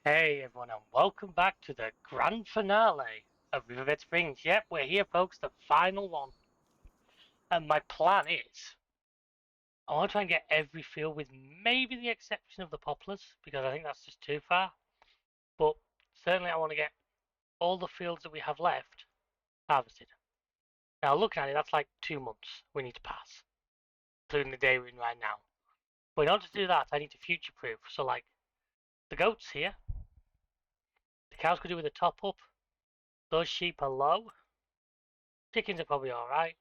Hey everyone, and welcome back to the grand finale of Riverbend Springs. Yep, we're here, folks, the final one. And my plan is, I want to try and get every field with maybe the exception of the poplars, because I think that's just too far. But certainly I want to get all the fields that we have left harvested. Now, looking at it, that's like 2 months we need to pass, including the day we're in right now. But in order to do that, I need to future-proof. So, like, the goats here, the cows could do with a top up. Those sheep are low. Chickens are probably alright.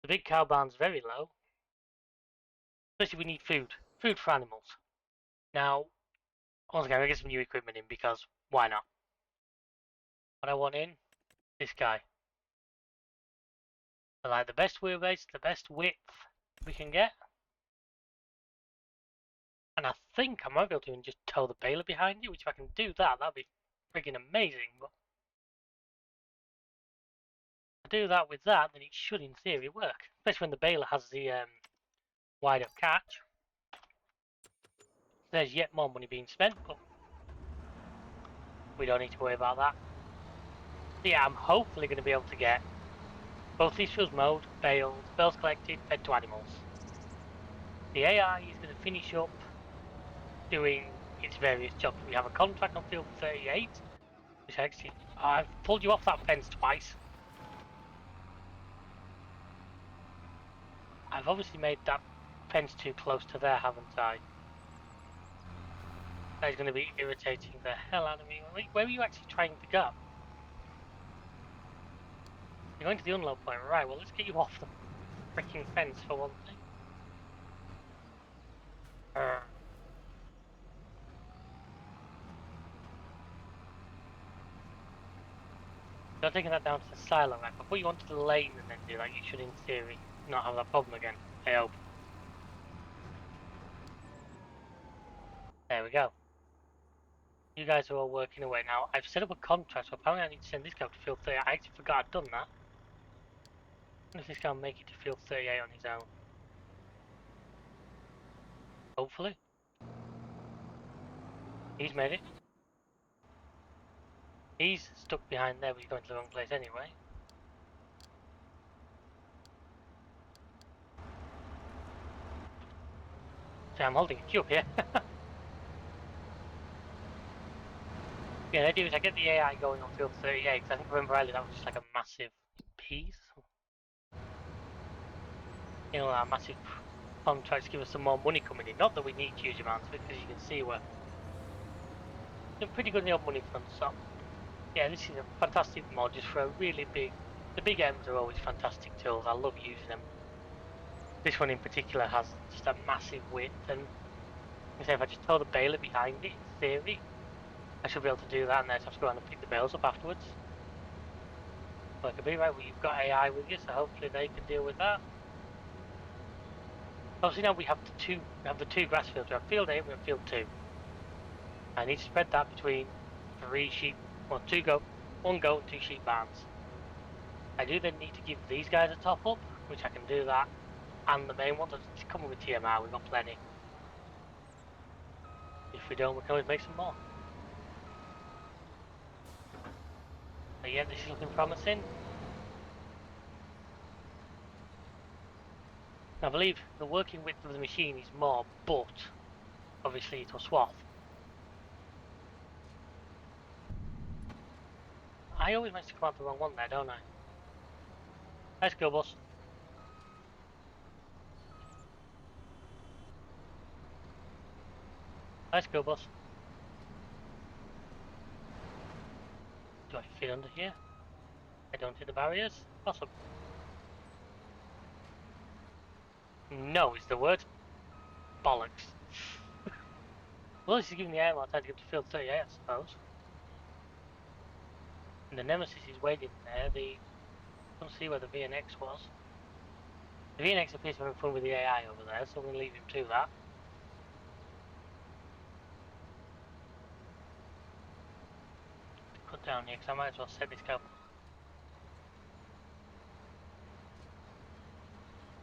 The big cow barn's very low. Especially we need food. Food for animals. Now, once again, I get some new equipment in because why not? What I want in, this guy. I like the best wheelbase, the best width we can get. And I think I might be able to even just tow the baler behind it, which if I can do that, that'd be freaking amazing. But if I do that with that, then it should in theory work. Especially when the baler has the wider catch. There's yet more money being spent, but we don't need to worry about that. So yeah, I'm hopefully going to be able to get both these fields mowed, baled, bales collected, fed to animals. The AI is going to finish up doing its various jobs. We have a contract on field 38, which actually, I've pulled you off that fence twice. I've obviously made that fence too close to there, haven't I? That is going to be irritating the hell out of me. Where are you actually trying to go? You're going to the unload point, right? Well, let's get you off the freaking fence for one thing. So I'm taking that down to the silo rack. Before you onto the lane and then do that, you should, in theory, not have that problem again. I hope. There we go. You guys are all working away now. I've set up a contract, so apparently I need to send this guy to field 30. I actually forgot I'd done that. I wonder if this guy will make it to field 38 on his own. Hopefully. He's made it. He's stuck behind there, but he's going to the wrong place anyway. So I'm holding a queue up here. Yeah, the idea is I get the AI going on field 38, because I think remember earlier that was just like a massive piece. You know, that massive contract to give us some more money coming in. Not that we need huge amounts of it, because you can see we're doing pretty good in the old money front, so yeah, this is a fantastic mod just for a really big. The big M's are always fantastic tools. I love using them. This one in particular has just a massive width, and if I just tow the baler behind it, in theory, I should be able to do that, and then I have to go around and pick the bales up afterwards. But it could be right. Well, you've got AI with you, so hopefully they can deal with that. Obviously now we have the two grass fields. We have field 8, we have field 2. I need to spread that between 3 sheep, well, 1 goat and 2 sheep barns. I do then need to give these guys a top up, which I can do that, and the main ones are coming with TMR. We've got plenty. If we don't, we can always make some more. But yeah, this is looking promising. I believe the working width of the machine is more, but obviously it'll swath. I always manage to come out the wrong one there, don't I? Let's go, boss. Let's go, boss. Do I fit under here? I don't hit the barriers? Awesome. No is the word. Bollocks. Well, this is giving the air more time to get to field 38, I suppose. And the Nemesis is waiting there. Don't see where the VNX was. The VNX appears to be having fun with the AI over there, so I'm going to leave him to that. Cut down here, because I might as well set this guy.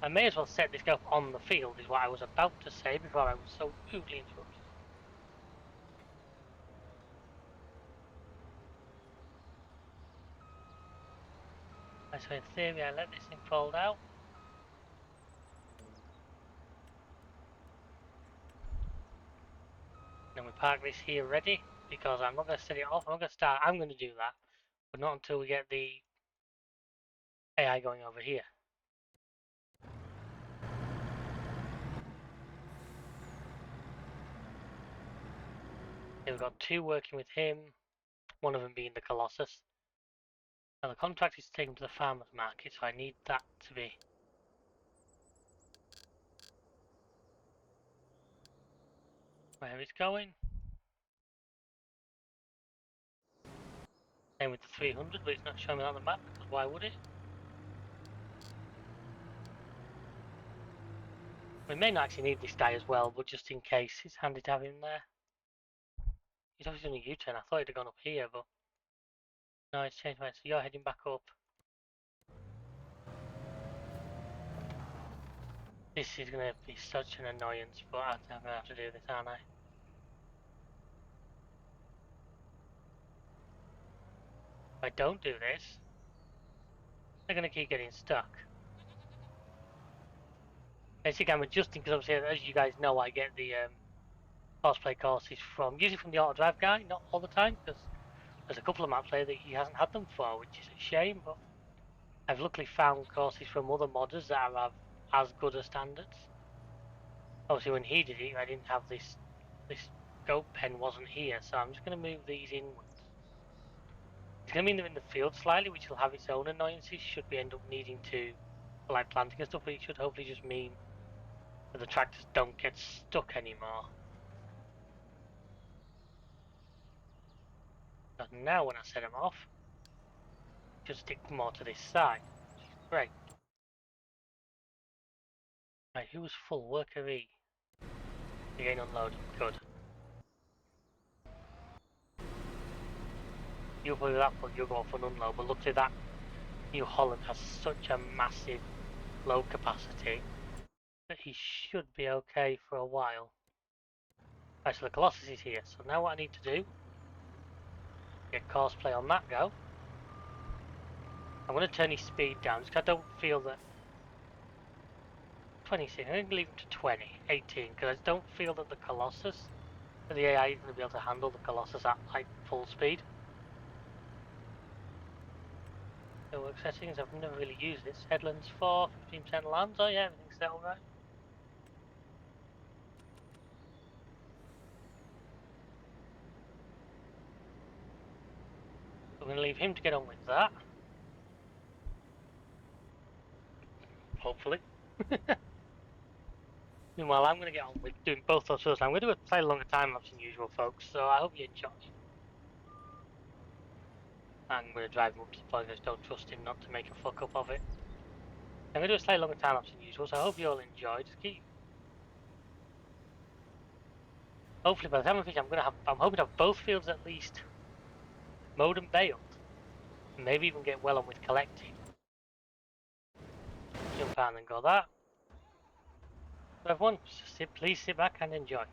I may as well set this guy up on the field, is what I was about to say before I was so rudely interrupted. So in theory I let this thing fold out. Then we park this here ready, because I'm not going to set it off. I'm going to do that, but not until we get the AI going over here. Here we've got 2 working with him, one of them being the Colossus. Now the contract is taken to the farmer's market, so I need that to be... where it's going. Same with the 300, but it's not showing me on the map, because why would it? We may not actually need this guy as well, but just in case, it's handy to have him there. He's obviously doing a U-turn. I thought he'd have gone up here, but... no, it's changed mind, so you're heading back up. This is going to be such an annoyance, but I'm going to have to do this, aren't I? If I don't do this, they're going to keep getting stuck. Basically, I'm adjusting because obviously, as you guys know, I get the cosplay courses usually from the auto drive guy, not all the time, because there's a couple of maps there that he hasn't had them for, which is a shame, but I've luckily found courses from other modders that have as good as standards. Obviously, when he did it, I didn't have this scope pen wasn't here, so I'm just going to move these inwards. It's going to mean they're in the field slightly, which will have its own annoyances should we end up needing to, like planting and stuff, but it should hopefully just mean that the tractors don't get stuck anymore. But now when I set them off, just stick more to this side, which is great. Right, who's full? Worker E. Again unloaded, good. You'll probably that point you'll go off an unload, but luckily that New Holland has such a massive load capacity that he should be okay for a while. Right, so the Colossus is here, so now what I need to do, get cosplay on that go. I'm going to turn his speed down, just because I don't feel that 26, I'm going to leave him to 20, 18, because I just don't feel that the Colossus, that the AI is going to be able to handle the Colossus at like full speed. So work settings, I've never really used this. Headlands 4, 15% lands, oh yeah, everything's set alright. We're going to leave him to get on with that. Hopefully. Meanwhile, I'm going to get on with doing both those first. I'm going to do a slightly longer time lapse than usual, folks, so I hope you enjoy. I'm going to drive him up to the point I just don't trust him not to make a fuck up of it. I'm going to do a slightly longer time lapse than usual, so I hope you all enjoy. Just keep. Hopefully, by the time I finish, I'm hoping to have both fields at least mowed and baled. And maybe even get well on with collecting. Jump out and then go that. So everyone, please sit back and enjoy.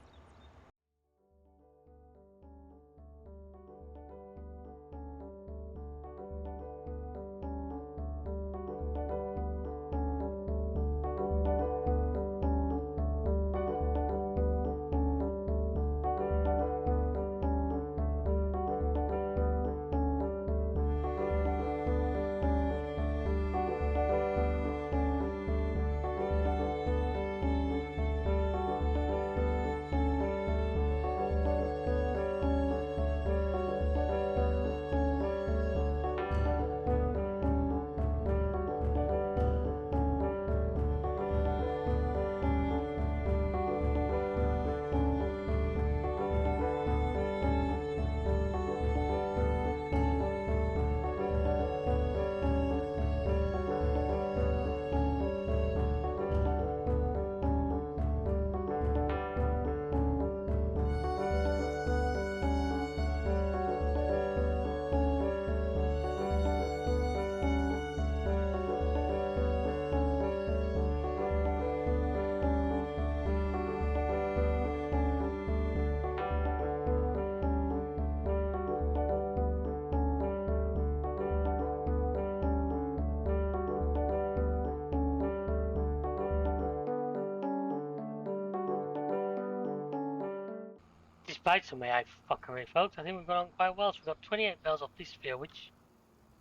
despite some AI fuckery, folks, I think we've gone on quite well. So we've got 28 bells off this field, which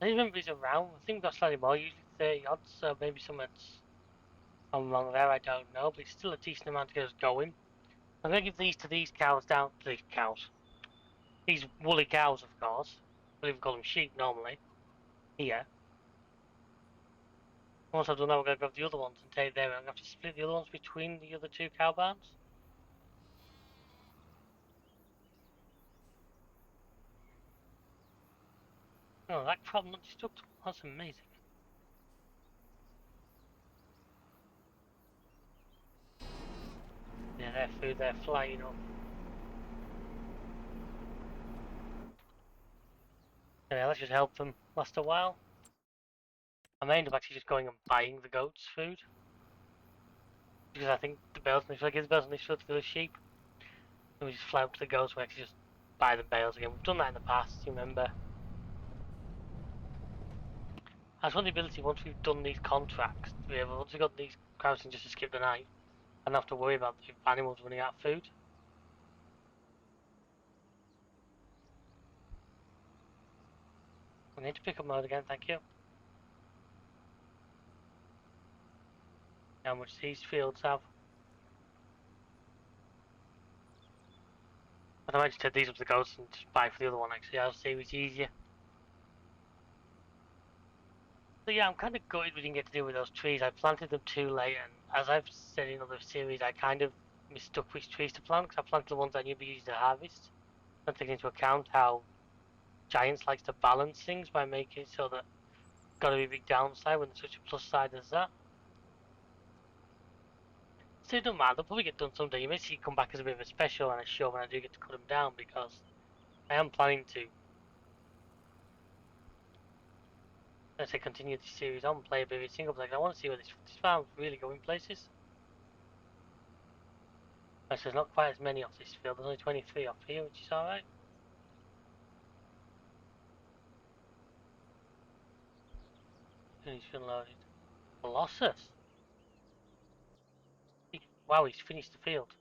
I don't remember is around. I think we've got slightly more, usually 30 odds, so maybe something's gone wrong there, I don't know, but it's still a decent amount to get us going. I'm going to give these to these cows down to these cows. These woolly cows, of course. I believe we call them sheep normally. Here. Once I've done that, we're going to grab the other ones and take them. I'm going to have to split the other ones between the other two cow barns. Oh, that crop not destructible. That's amazing. Yeah, their food, they're flying up. Yeah, let's just help them last a while. I may end up actually just going and buying the goats' food. Because I think the bales, if I give the bales on this field for the sheep, then we just fly up to the goats, we actually just buy the bales again. We've done that in the past, you remember? I just want the ability, once we've done these contracts, to be able, once we've got these cows and just to skip the night, I don't have to worry about the animals running out of food. I need to pick up mode again, thank you. How much these fields have. I might just take these up to the goats and just buy for the other one actually, I'll see if it's easier. So yeah, I'm kind of gutted we didn't get to deal with those trees. I planted them too late, and as I've said in other series, I kind of mistook which trees to plant, because I planted the ones I knew would be easy to harvest. Not taking into account how Giants likes to balance things by making it so that got to be a big downside when there's such a plus side as that. So it don't matter, they'll probably get done someday. You may see it come back as a bit of a special and a show when I do get to cut them down, because I am planning to, let's say, continue this series on, play a bit of it single player. I want to see where this farm's really going places. So there's not quite as many off this field, there's only 23 off here, which is alright. Finished unloaded. Colossus! Wow, he's finished the field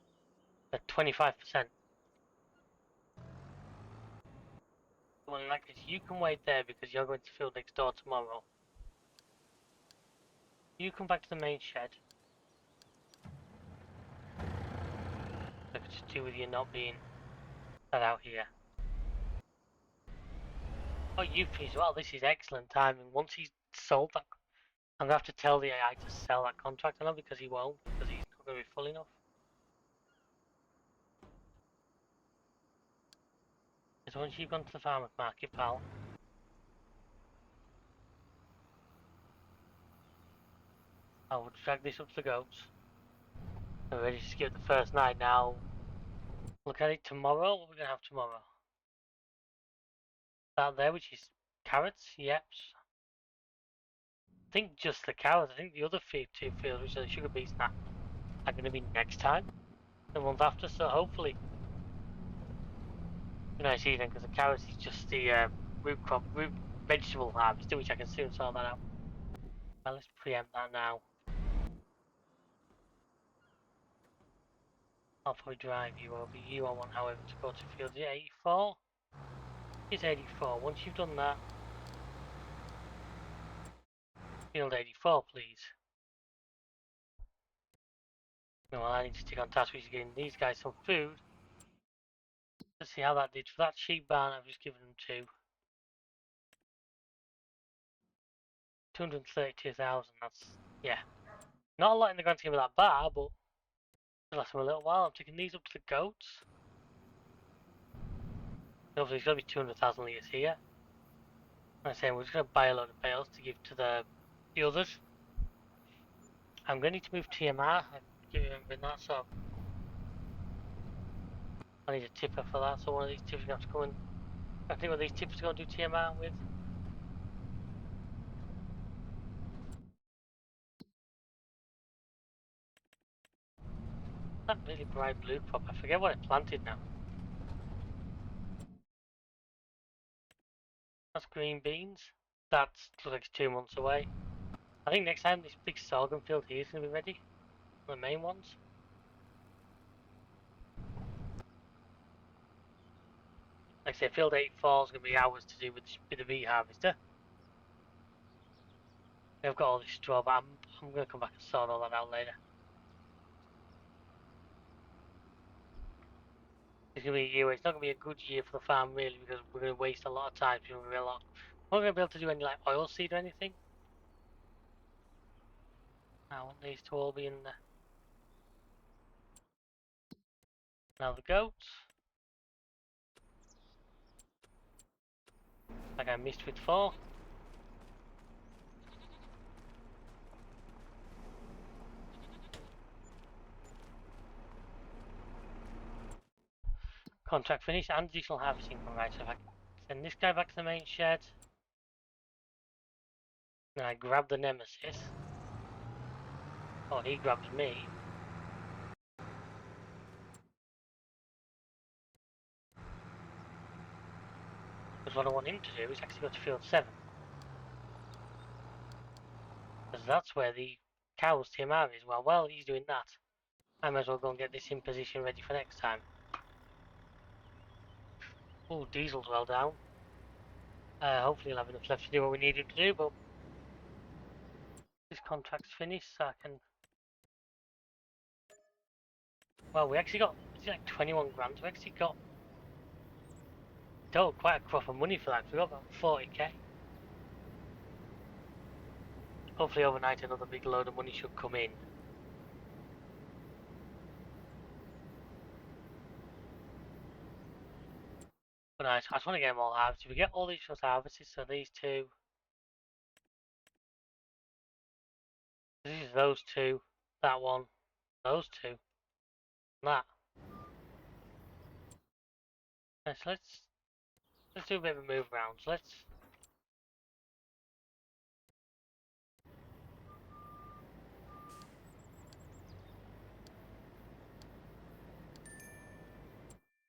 at 25%. Well, in that case, you can wait there because you're going to field next door tomorrow. You come back to the main shed. I could just do with you not being that out here. Oh, you finished. Well, this is excellent timing. Once he's sold that, I'm going to have to tell the AI to sell that contract. I know because he won't, because he's not going to be full enough. So once you've gone to the farmer's market, pal, I will drag this up to the goats. I'm ready to skip the first night now. Look at it tomorrow. What are we going to have tomorrow? That there, which is carrots. Yep. I think just the carrots. I think the other two fields, which are the sugar beets, are going to be next time, the month after. So hopefully, a nice evening, because the carrots is just the root vegetable harvest, which I can soon sort that out. Well, let's preempt that now. I'll probably drive you over. You I want, however, to go to field 84. It's 84. Once you've done that, field 84, please. Well, I need to stick on task, which is getting these guys some food. Let's see how that did. For that sheep barn, I've just given them 232,000. That's, yeah. Not a lot in the grand scheme of that bar, but it'll last them a little while. I'm taking these up to the goats. Obviously, it's going to be 200,000 litres here. I'm saying we're just going to buy a load of bales to give to the others. I'm going to need to move TMR. I'm remembering that, so I need a tipper for that. So one of these tippers is going to have to come in. I think what these tippers are going to do TMR with. That really bright blue crop. I forget what it planted now. That's green beans. That's looks like it's 2 months away. I think next time this big sorghum field here is going to be ready. The main ones. Like I say, field 84 is going to be hours to do with the meat harvester. I've got all this straw, but I'm going to come back and sort all that out later. It's going to be a year. It's not going to be a good year for the farm really, because we're going to waste a lot of time. We're not going to be able to do any like oil seed or anything. I want these to all be in there. Now the goats. Like I missed with 4. Contract finished and additional harvesting. Right, so if I send this guy back to the main shed. Then I grab the Nemesis. Oh, he grabs me. Because what I want him to do is actually go to field 7. Because that's where the cows TMR is. Well, while he's doing that, I might as well go and get this in position ready for next time. Oh, diesel's well down. Hopefully he'll have enough left to do what we need him to do, but this contract's finished, so I can... Well, we actually got, it's like 21 grand, we actually got quite a crop of money for that, we got about 40k. Hopefully overnight another big load of money should come in. But nice, I just want to get them all harvested. We get all these short harvested, so these two. This is those two, that one, those two, and that. Right, so let's do a bit of a move around. So let's.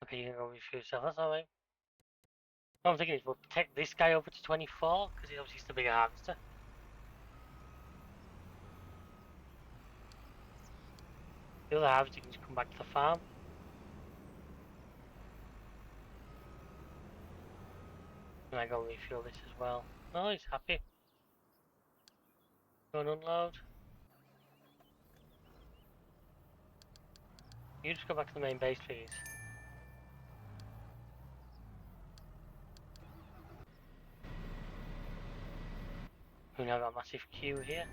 Okay, you can go with yourself. That's alright. What I'm thinking is we'll take this guy over to 24 because he's obviously the bigger harvester. The other harvester can just come back to the farm. And I go refuel this as well. Oh, he's happy. Go and unload. You just go back to the main base, please. We now got a massive queue here.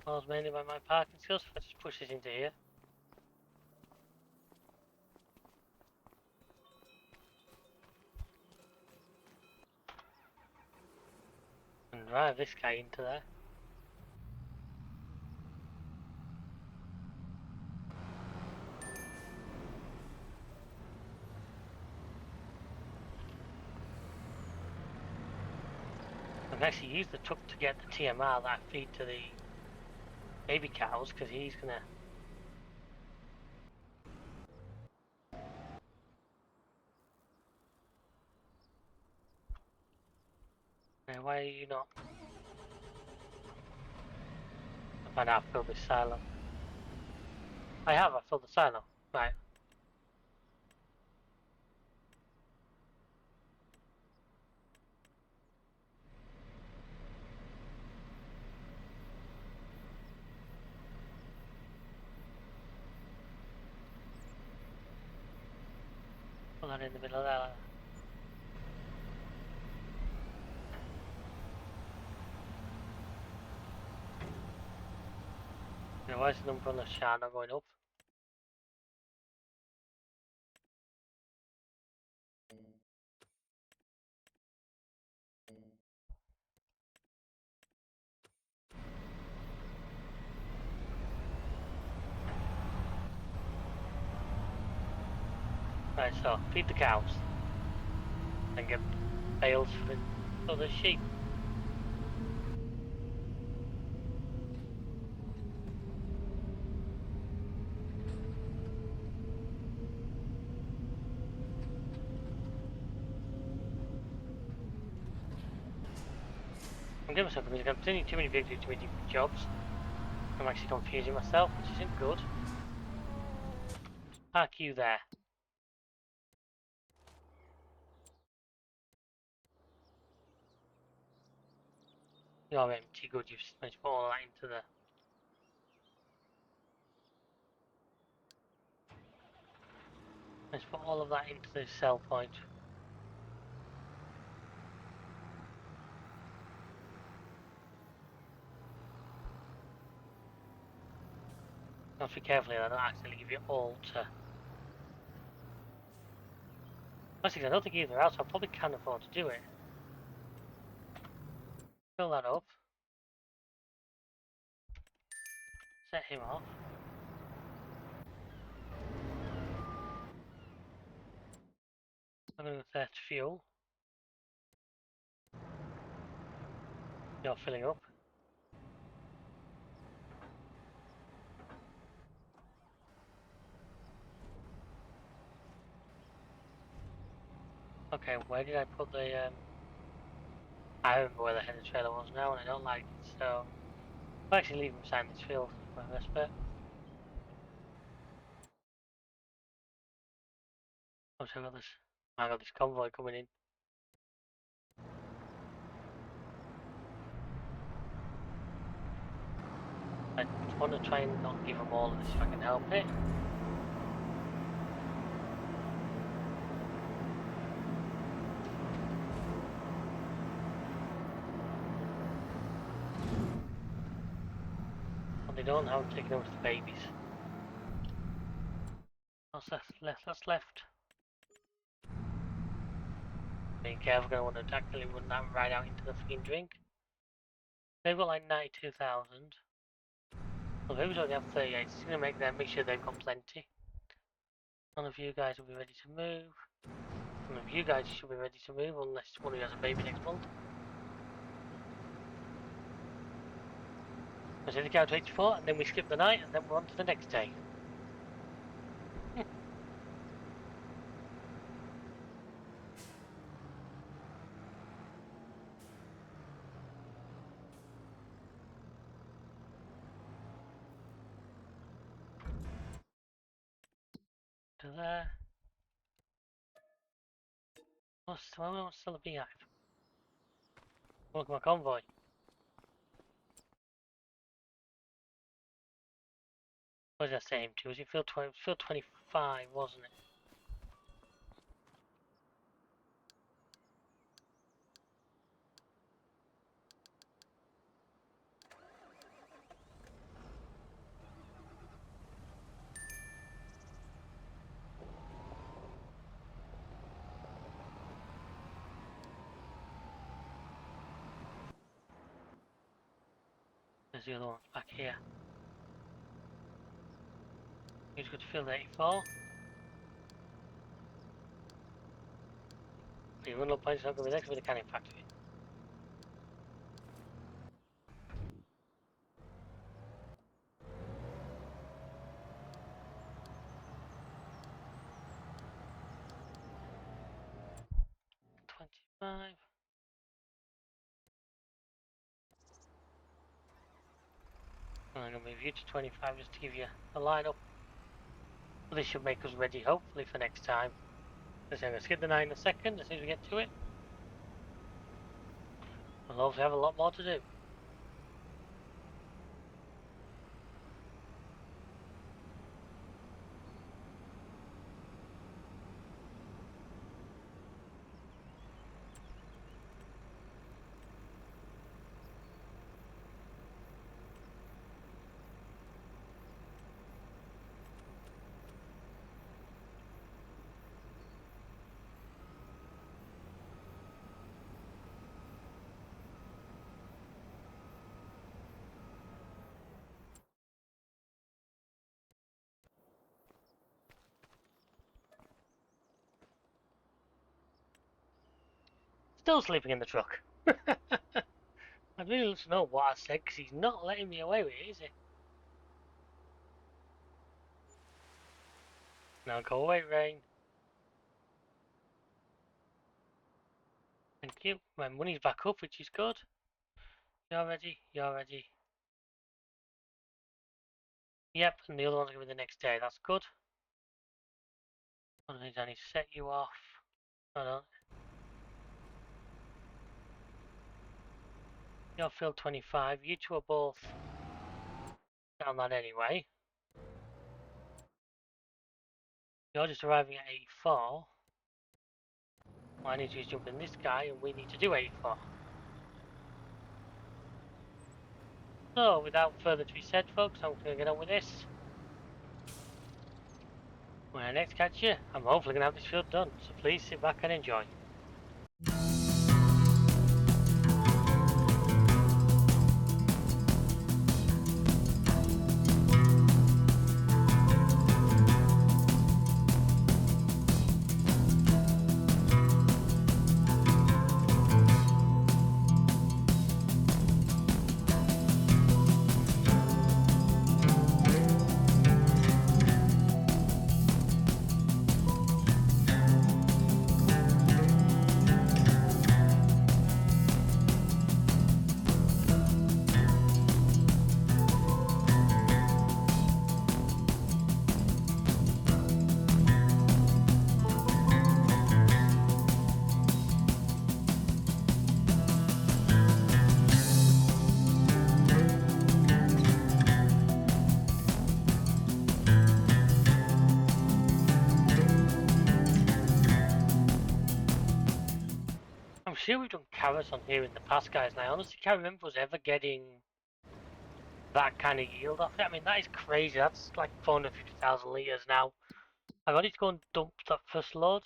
Caused mainly by my parking skills. If I just push this into here. And drive this guy into there. I can actually use the truck to get the TMR that I feed to the baby cows, because he's gonna... Now, why are you not? I find out I've filled this silo. I filled the silo. Right. Put that in the middle of there. Now, why is the number on the shard not going up? Right, so feed the cows. And get bales for the sheep. I'm giving myself I'm doing too many big, too many jobs. I'm actually confusing myself, which isn't good. Park you there. You're empty, good, you've managed to put all that into the... Let's put all of that into the sell point. Have to be careful here, I don't accidentally give you all to... Actually, I don't think either else, I probably can afford to do it. Fill that up. Set him off. I'm going to set fuel. You're filling up. Okay, where did I put the I remember where the header trailer was now and I don't like it, so I'll actually leave him beside this field, my best bet. Oh, so I got this convoy coming in. I want to try and not give them all of this if I can help it. But they don't have taken over the babies. What's that's left? Being careful, going to want to tactically run that right out into the fucking drink. They've got like 92,000. Well, babies only have 38, so it's going to make sure they've got plenty. None of you guys will be ready to move. None of you guys should be ready to move unless one of you has a baby next month. We take the cow to 84 and then we skip the night and then we're on to the next day. To there. What's still a beehive? Look at my convoy. What did I say him to? Was it field 20, field 25, wasn't it? There's the other one back here. Who's got to field 84? The run-up point's not going to be next with the canning factory. $25. And I'm going to move you to 25 just to give you a line up. Well, this should make us ready, hopefully, for next time. I'm going to skip the 9 in a second as soon as we get to it. We'll hopefully have a lot more to do. Still sleeping in the truck. I'd really like to know what I said, because he's not letting me away with it, is he? Now go away, Rain. Thank you. My money's back up, which is good. You're ready? You're ready. Yep, and the other one's going to be the next day. That's good. I need to set you off. I don't. You're field 25. You two are both down that anyway. You're just arriving at 84. All I need to do is jump in this guy, and we need to do 84. So, without further to be said, folks, I'm going to get on with this. When I next catch you, I'm hopefully going to have this field done. So please sit back and enjoy. I'm sure we've done carrots on here in the past, guys, and I honestly can't remember us ever getting that kind of yield off it. I mean, that is crazy. That's like 450,000 litres now. I've got to go and dump that first load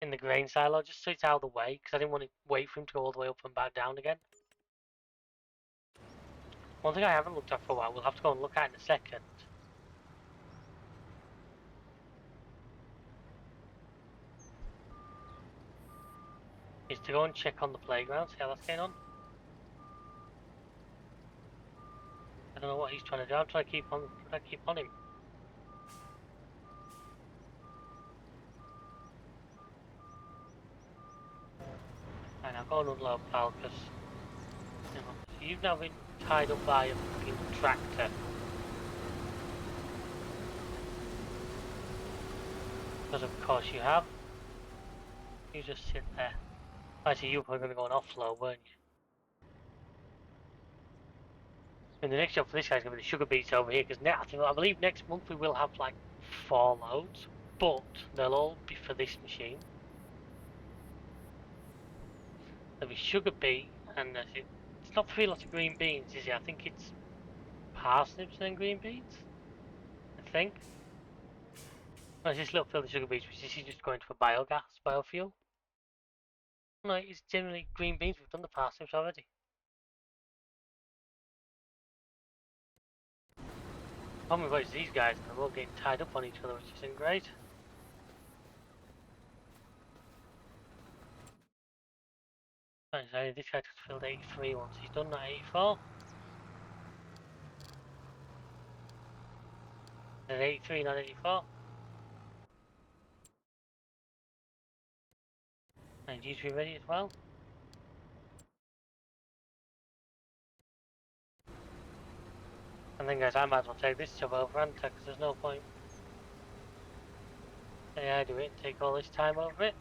in the grain silo just so it's out of the way, because I didn't want to wait for him to go all the way up and back down again. One thing I haven't looked at for a while, we'll have to go and look at in a second, is to go and check on the playground, see how that's going on. I don't know what he's trying to do. I'm trying to keep on him. And I'll go and unload, pal, because you've now been tied up by a fucking tractor. Because of course you have. You just sit there. Actually, you were probably going to go and offload, weren't you? And the next job for this guy's going to be the sugar beets over here, because I believe next month we will have like 4 loads, but they'll all be for this machine. There'll be sugar beet, and it's not 3 lots of green beans, is it? I think it's parsnips and green beans, I think. No, it's this little field of sugar beets, which is just going for biofuel. No, it's generally green beans. We've done the parsnips already. The problem with these guys, they're all getting tied up on each other, which isn't great. Right, so this guy just filled 83 once. He's done that 84. Then 83, not 84. And you to be ready as well. And then guys, I might as well take this job over, and because there's no point. Yeah, I do it, take all this time over it.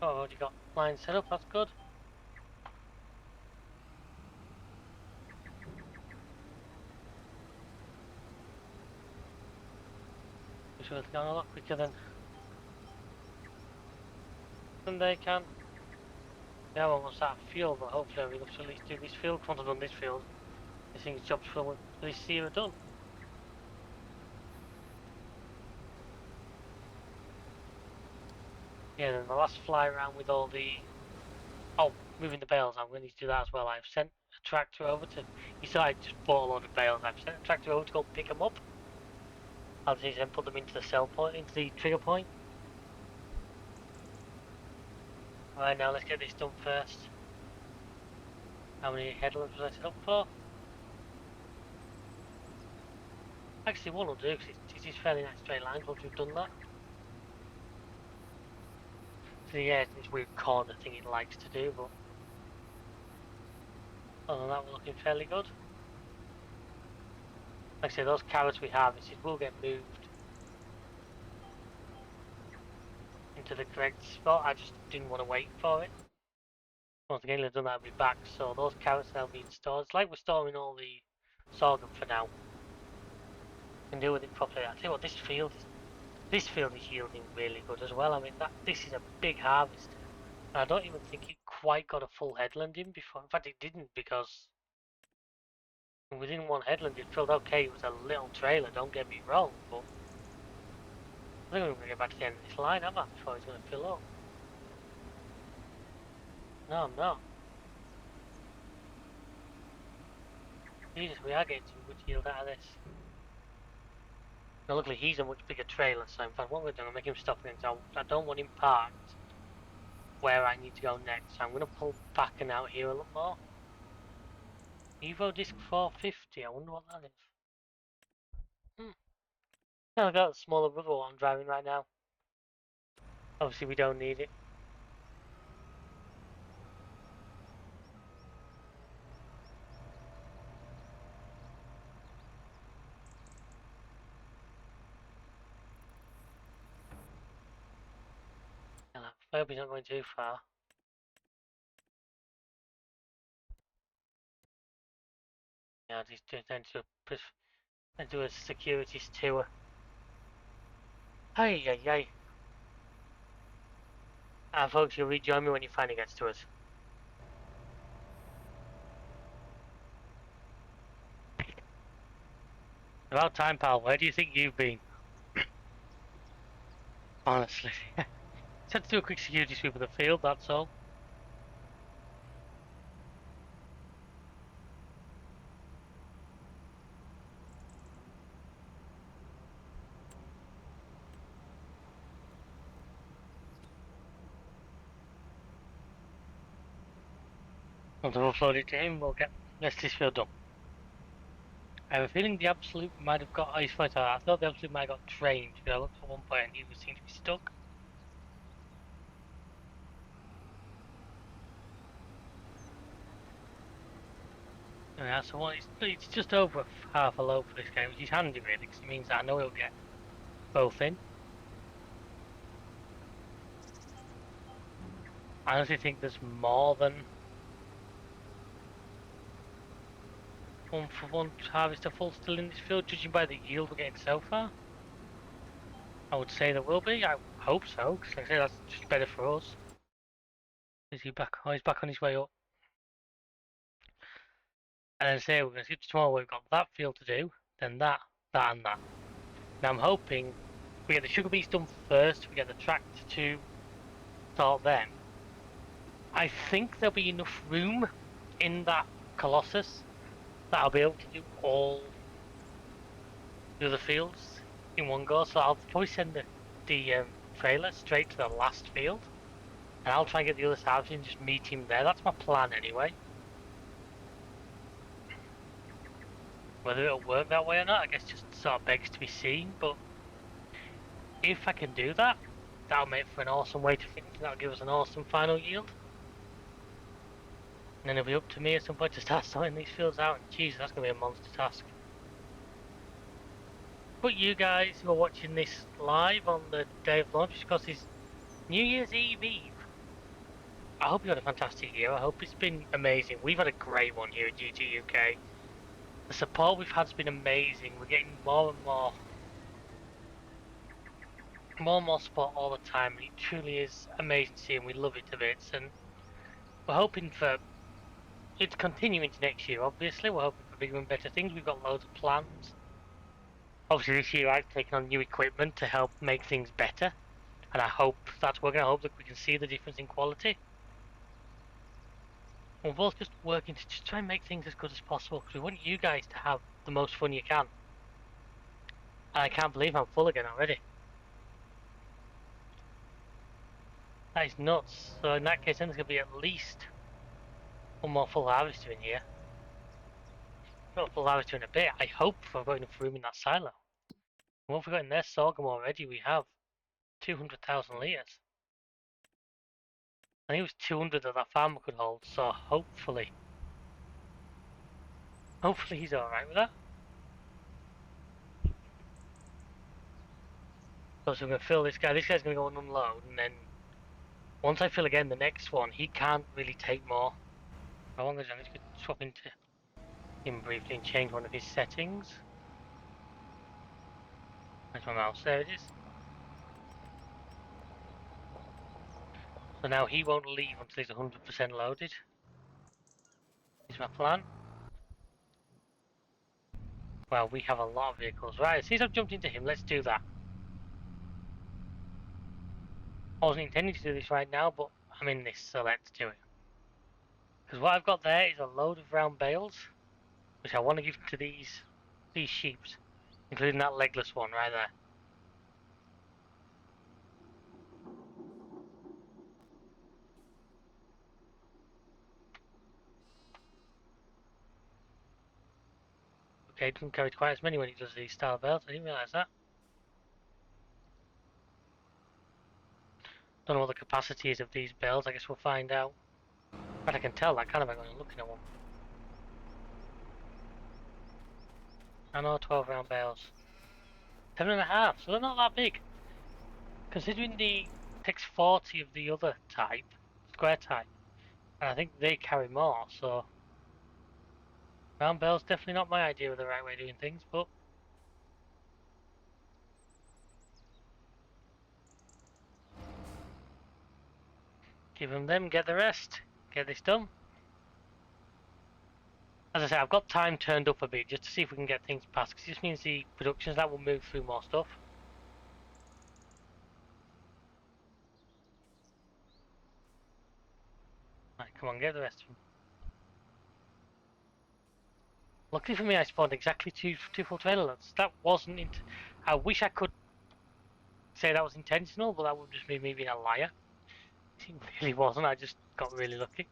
Oh, I've already got lines set up, that's good. We should have gone a lot quicker than they can. Yeah, I'm almost out of fuel, but hopefully I'll be able to at least do this field. Once I've done this field, I think job's for this year are done. Yeah, then the last fly around with all the... Oh, moving the bales, I'm going to do that as well. I've sent a tractor over to... He said I just bought a load of bales. I've sent a tractor over to go pick them up. I'll just then put them into the sell point, into the trigger point. Alright, now let's get this done first. How many headlamps was I set up for? Actually, one will do, because it is fairly nice straight lines once we've done that. So yeah, it's this weird corner thing it likes to do, but other than that, we're looking fairly good. Like I say, those carrots we harvested will get moved into the correct spot. I just didn't want to wait for it. Once again, I've done that, I'll be back. So those carrots now being stored. It's like we're storing all the sorghum for now. Can deal with it properly. I tell you what, this field is yielding really good as well. I mean, this is a big harvest. And I don't even think it quite got a full headland in before. In fact, it didn't, because within one headland it filled okay. It was a little trailer, don't get me wrong, but I think I'm going to get back to the end of this line, am I, before it's going to fill up? No, I'm not. Jesus, we are getting some good yield out of this. Now, luckily, he's a much bigger trailer, so in fact, what we're doing, I'm making him stop again, because I don't want him parked where I need to go next. So I'm going to pull back and out here a lot more. Evo Disc 450, I wonder what that is. Now I've got a smaller rubber one I'm driving right now. Obviously, we don't need it. I hope he's not going too far. Yeah, just do a securities tour. Hey, hey, hey. Folks, you'll rejoin me when he finally gets to us. About time, pal. Where do you think you've been? Honestly. Just had to do a quick security sweep of the field, that's all. Once I've uploaded to him, we'll get the rest of this field done. I have a feeling the Absolute might have got ice fighter. I thought the Absolute might have got trained, because I looked at one point and he seemed to be stuck. Yeah, so it's just over half a load for this game, which is handy really, because it means that I know he'll get both in. I honestly think there's more than one harvester full still in this field, judging by the yield we're getting so far. I would say there will be. I hope so, because like I say, that's just better for us. Is he back? Oh, he's back on his way up. And then say we're going to skip to tomorrow. We've got that field to do, then that, and that. Now I'm hoping we get the sugar beets done first. We get the tractor to start then. I think there'll be enough room in that Colossus that I'll be able to do all the other fields in one go. So I'll probably send the trailer straight to the last field, and I'll try and get the other halves and just meet him there. That's my plan anyway. Whether it'll work that way or not, I guess just sort of begs to be seen. But if I can do that, that'll make for an awesome way to finish. That'll give us an awesome final yield. And then it'll be up to me at some point to start sorting these fields out. And Jesus, that's going to be a monster task. But you guys who are watching this live on the day of launch, because it's New Year's Eve. I hope you had a fantastic year. I hope it's been amazing. We've had a great one here at GametimeUK. The support we've had has been amazing. We're getting more and more support all the time, and it truly is amazing to see, and we love it to bits. And we're hoping for it to continue into next year. Obviously, we're hoping for bigger and better things. We've got loads of plans. Obviously, this year I've taken on new equipment to help make things better, and I hope that's working. I hope that we can see the difference in quality. We're both just working to just try and make things as good as possible, because we want you guys to have the most fun you can. And I can't believe I'm full again already. That is nuts. So in that case, then there's going to be at least one more full harvester in here. Not a full harvester in a bit. I hope I've got enough room in that silo. And what have we got in there? Sorghum already. We have 200,000 litres. I think it was 200 that farmer could hold, so hopefully he's alright with that. So I'm going to fill this guy. This guy's going to go and unload, and then once I fill again the next one, he can't really take more. How long is it? I'm just going to swap into him briefly and change one of his settings. Where's my mouse? There it is. So now he won't leave until he's 100% loaded. Here's my plan. Well, we have a lot of vehicles. Right, since I've jumped into him, let's do that. I wasn't intending to do this right now, but I'm in this, so let's do it. Because what I've got there is a load of round bales, which I want to give to these sheeps, including that legless one right there. Okay, it doesn't carry quite as many when it does these style bales. I didn't realise that. Don't know what the capacity is of these bales. I guess we'll find out. But I can tell that kind of by going and looking at one. I know 12 round bales. 7.5, so they're not that big. Considering the takes 40 of the other type, square type, and I think they carry more, so round bale's definitely not my idea of the right way of doing things, but give them, get the rest, get this done. As I say, I've got time turned up a bit just to see if we can get things past, because this means the productions that will move through more stuff. Right, come on, get the rest of them. Luckily for me, I spawned exactly two full trailer loads. That wasn't. I wish I could say that was intentional, but that would just be me being a liar. It really wasn't. I just got really lucky.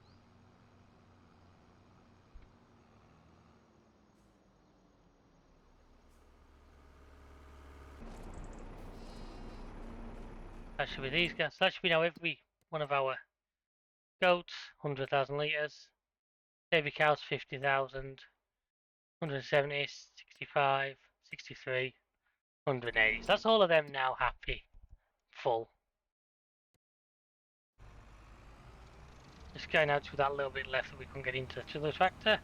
That should be these guys. That should be now every one of our goats, 100,000 litres. Baby cows, 50,000. 170, 65, 63, 180. So that's all of them now happy, full. Just going out with that little bit left that we couldn't get into to the tractor.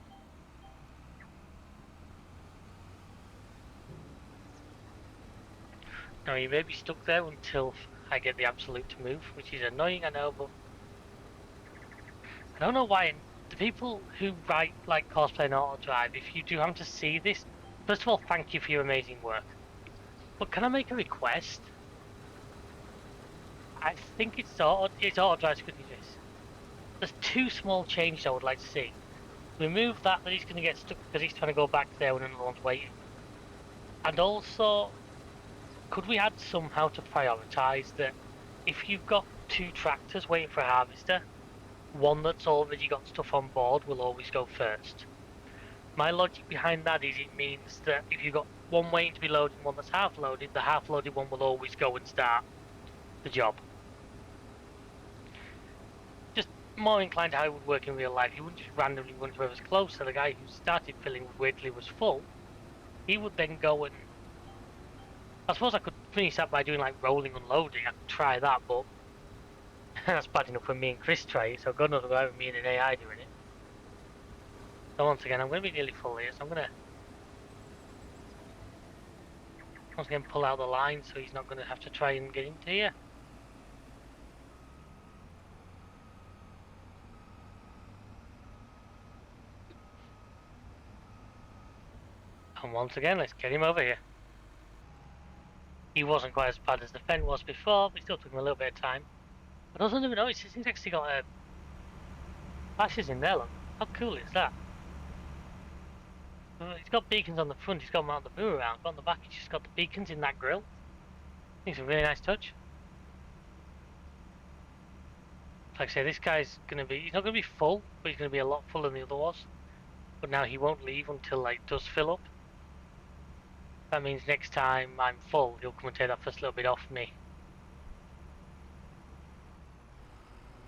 Now you may be stuck there until I get the absolute to move, which is annoying, I know, but I don't know why. The people who write like cosplay and auto drive, if you do happen to see this, first of all, thank you for your amazing work. But can I make a request? I think it's auto drive's good as this. There's two small changes I would like to see. Remove that he's going to get stuck because he's trying to go back there when another one's waiting. And also, could we add somehow to prioritise that if you've got two tractors waiting for a harvester, one that's already got stuff on board will always go first. My logic behind that is it means that if you've got one waiting to be loaded and one that's half loaded, the half loaded one will always go and start the job. Just more inclined to how it would work in real life. You wouldn't just randomly run to whoever's closer. The guy who started filling weirdly was full. He would then go and... I suppose I could finish that by doing like rolling unloading. I could try that, but that's bad enough when me and Chris try it, so God knows about me and an AI doing it. So once again, I'm going to be nearly full here, so I'm going to once again pull out the line so he's not going to have to try and get into here. And once again, let's get him over here. He wasn't quite as bad as the Fen was before, but it still took him a little bit of time. But I also never noticed, he's actually got flashes in there, look. How cool is that? He's got beacons on the front, he's got them on the boom around, but on the back he's just got the beacons in that grill. I think it's a really nice touch. Like I say, this guy's going to be, he's not going to be full, but he's going to be a lot fuller than the other was. But now he won't leave until like it does fill up. That means next time I'm full, he'll come and take that first little bit off me.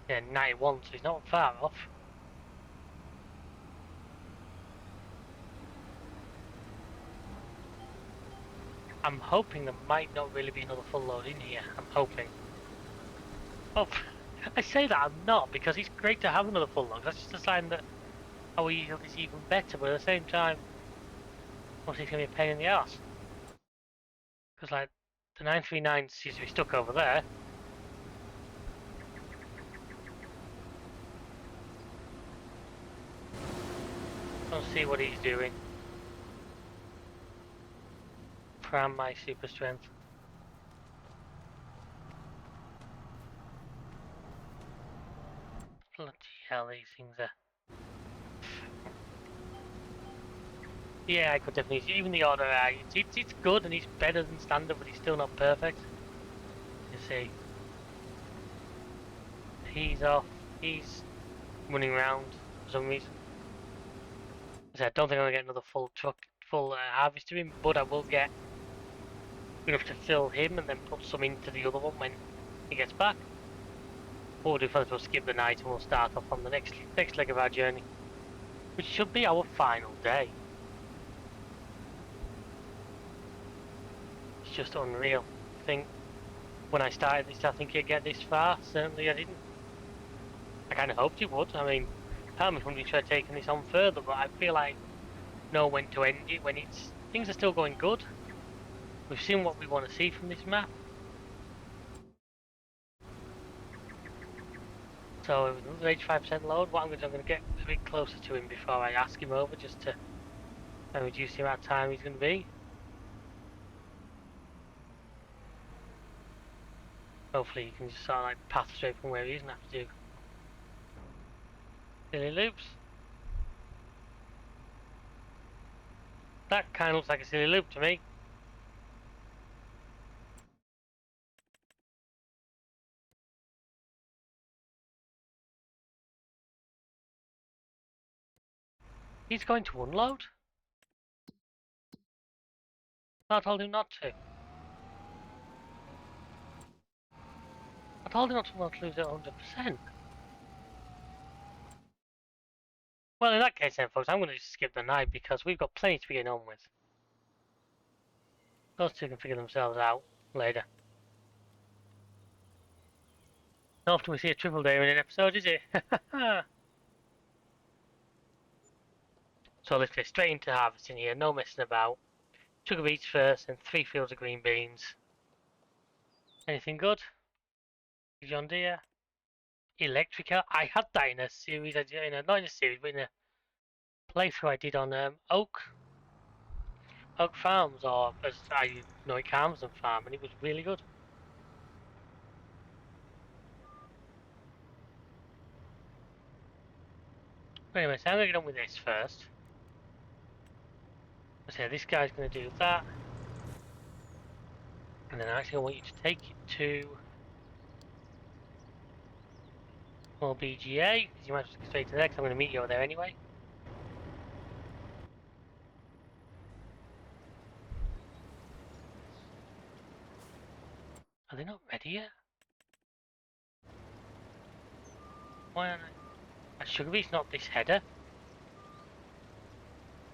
Yeah, 91, so he's not far off. I'm hoping there might not really be another full load in here. I'm hoping. Oh, I say that I'm not, because it's great to have another full load. That's just a sign that our yield is even better, but at the same time, what is going to be a pain in the ass? Because, like, the 939 seems to be stuck over there. Let's see what he's doing. Prime my super strength. Bloody hell, these things are... Yeah, I could definitely... Even the order, it's good and it's better than standard, but it's still not perfect. You see. He's off. He's running around for some reason. I don't think I'm going to get another full harvester in, but I will get enough to fill him and then put some into the other one when he gets back. What we'll do first, we'll skip the night and we'll start off on the next leg of our journey, which should be our final day. It's just unreal. I think when I started this, I think it'd get this far. Certainly I didn't. I kind of hoped it would. I mean, part of me wouldn't try taking this on further, but I feel like know when to end it, when things are still going good. We've seen what we want to see from this map. So with another 85% load, what I'm going to get a bit closer to him before I ask him over, just to reduce the amount of time he's going to be. Hopefully you can just sort of like path straight from where he is and have to do silly loops. That kind of looks like a silly loop to me. He's going to unload? I told him not to. I told him not to lose it 100%. Well, in that case then, folks, I'm going to just skip the night because we've got plenty to be getting on with. Those two can figure themselves out later. Not often we see a triple day in an episode, is it? So let's get straight into harvesting here, no messing about. Sugar beets first, and 3 fields of green beans. Anything good? John Deere. Electrica. I had that in a series, not in a series, but in a playthrough I did on Oak Farms, or as I know it, Carmsden Farm, and it was really good. But anyway, so I'm going to get on with this first. So this guy's going to do that. And then I actually want you to take it to more BGA, because you might as well go straight to there, because I'm going to meet you over there anyway. Are they not ready yet? Why aren't I? Sugar beet's not this header.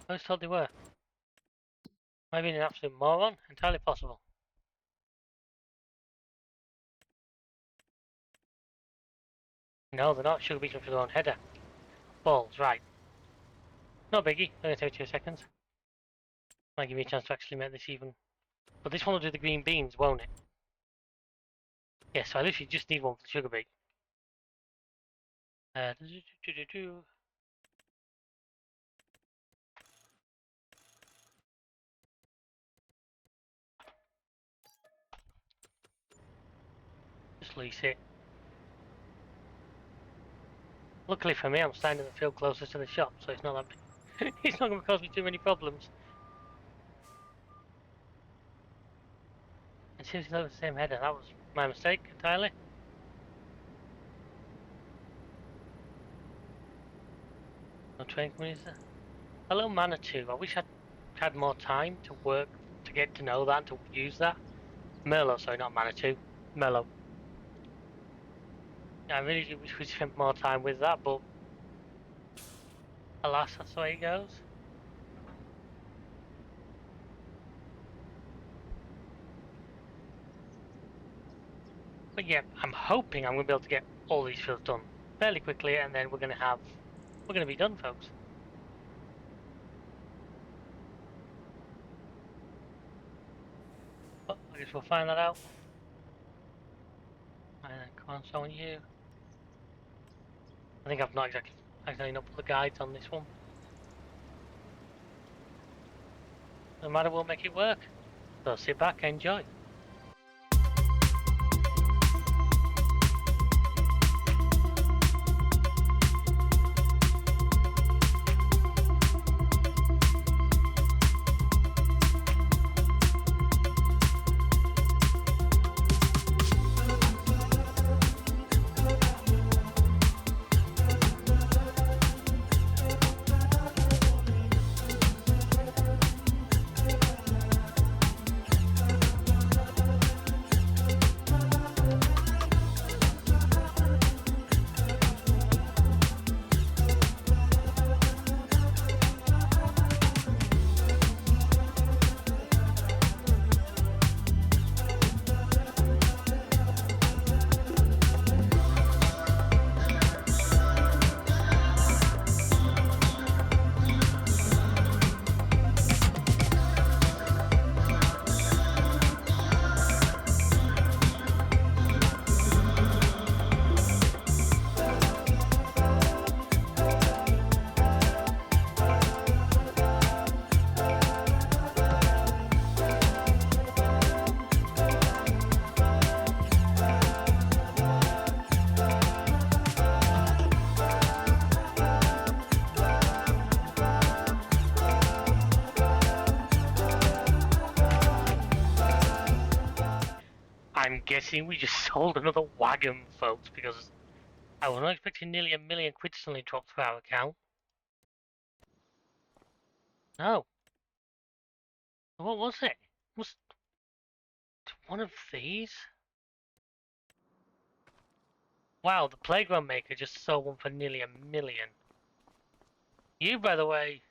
I was told they were. Am I being an absolute moron? Entirely possible. No, they're not. Sugar beets are for their own header. Balls, right. No biggie. Only take 2 seconds. Might give me a chance to actually make this even. But this one will do the green beans, won't it? Yeah, so I literally just need one for the sugar beet. Just lease it. Luckily for me, I'm standing in the field closest to the shop, so it's not that it's not going to cause me too many problems. And seriously, that was the same header. That was my mistake entirely. No train coming, is there? Hello, Manitou. I wish I'd had more time to work to get to know that and to use that. Merlot, sorry, not Manitou. Mellow. Yeah, I really do wish we spent more time with that, but alas, that's the way it goes. But yeah, I'm hoping I'm going to be able to get all these fields done fairly quickly, and then we're going to be done, folks. But I guess we'll find that out. And then come on, so on you. I think I've not exactly not put the guides on this one. No matter, we'll make it work. So sit back, enjoy. I'm guessing we just sold another wagon, folks, because I was not expecting nearly £1 million to suddenly drop to our account. No. What was it? Was it one of these? Wow, the playground maker just sold one for nearly £1 million. You, by the way,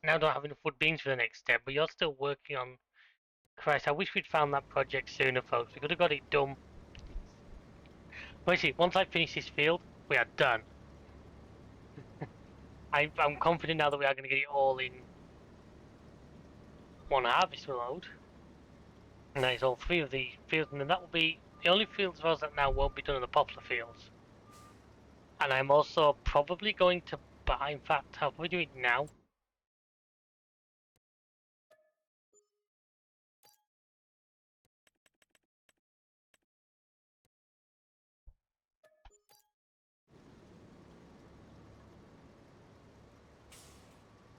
now don't have enough wood beams for the next step, but you're still working on... Christ, I wish we'd found that project sooner, folks. We could have got it done. Basically, once I finish this field, we are done. I'm confident now that we are going to get it all in one harvest load. And that is all 3 of the fields, and then that will be the only fields of ours that now won't be done in the poplar fields. And I'm also probably going to buy, in fact, I'll probably do it now.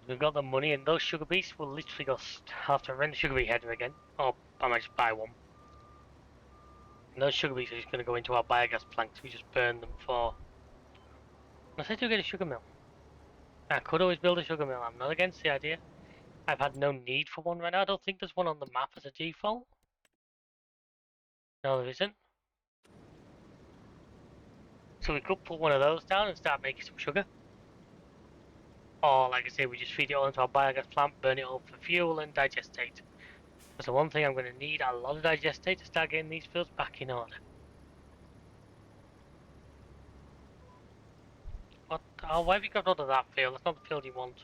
We've got the money, and those sugar beets will literally go have to rent the sugar beet header again, or I might just buy one. And those sugar beets are just going to go into our biogas planks. We just burn them for. I said to get a sugar mill. I could always build a sugar mill. I'm not against the idea. I've had no need for one right now. I don't think there's one on the map as a default. No, there isn't. So we could put one of those down and start making some sugar. Or, like I say, we just feed it all into our biogas plant, burn it up for fuel, and digestate. That's the one thing I'm going to need a lot of digestate to start getting these fields back in order. What? Oh, why have you got rid of that field? That's not the field you want.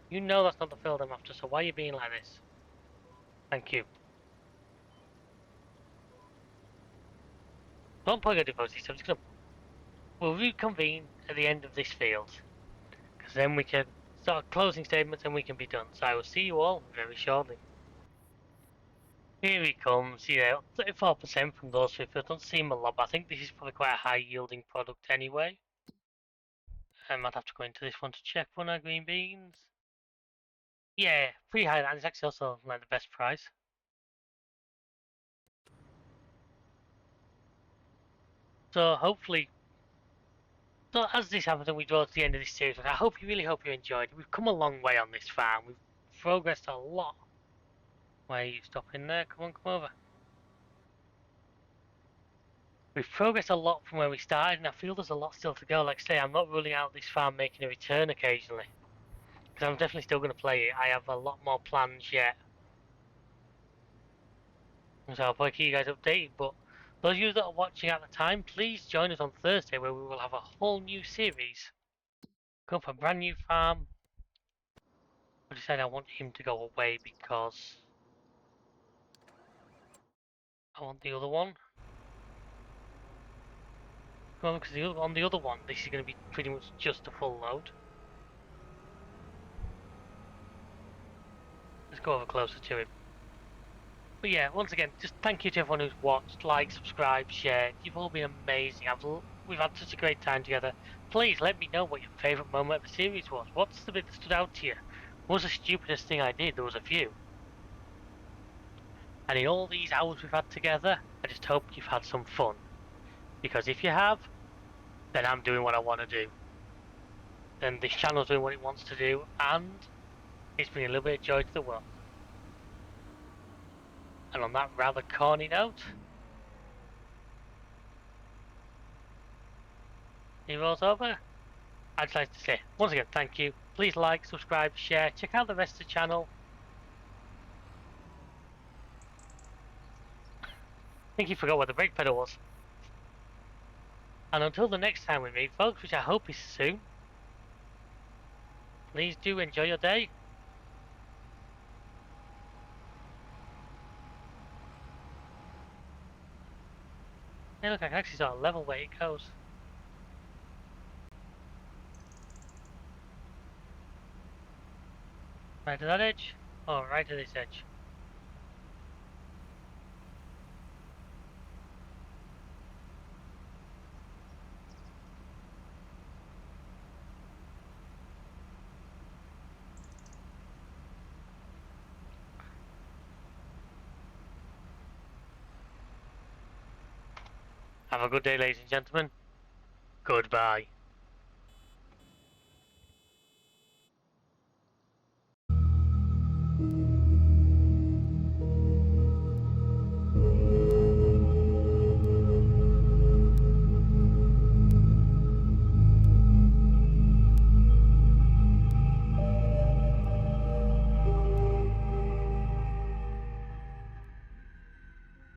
You know that's not the field I'm after, so why are you being like this? Thank you. Don't plug a deposit, I'm just gonna... We'll reconvene at the end of this field. Because then we can start closing statements and we can be done. So I will see you all very shortly. Here he comes, yeah, 34% from those 2 fields. Don't seem a lot, but I think this is probably quite a high yielding product anyway. I might have to go into this one to check for our green beans. Yeah, pretty high, and it's actually also like the best price. So hopefully, so as this happens and we draw to the end of this series, I really hope you enjoyed it. We've come a long way on this farm. We've progressed a lot. Why are you stopping there? Come on, come over. We've progressed a lot from where we started, and I feel there's a lot still to go. Like I say, I'm not ruling out this farm making a return occasionally. Because I'm definitely still going to play it. I have a lot more plans yet. So I'll probably keep you guys updated. But those of you that are watching at the time, please join us on Thursday where we will have a whole new series. Go for a brand new farm. I decided I want him to go away because I want the other one. Well, because on the other one, this is going to be pretty much just a full load. Let's go over closer to him. But yeah, once again, just thank you to everyone who's watched, liked, subscribed, shared. You've all been amazing. We've had such a great time together. Please let me know what your favourite moment of the series was. What's the bit that stood out to you? What was the stupidest thing I did? There was a few. And in all these hours we've had together, I just hope you've had some fun. Because if you have, then I'm doing what I want to do. Then this channel's doing what it wants to do, and it's bringing a little bit of joy to the world. And on that rather corny note, it rolls over. I'd just like to say, once again, thank you. Please like, subscribe, share, check out the rest of the channel. I think you forgot what the brake pedal was. And until the next time we meet, folks, which I hope is soon, please do enjoy your day. Hey, look, I can actually sort of level where it goes. Right to that edge, or right to this edge. Have a good day, ladies and gentlemen. Goodbye.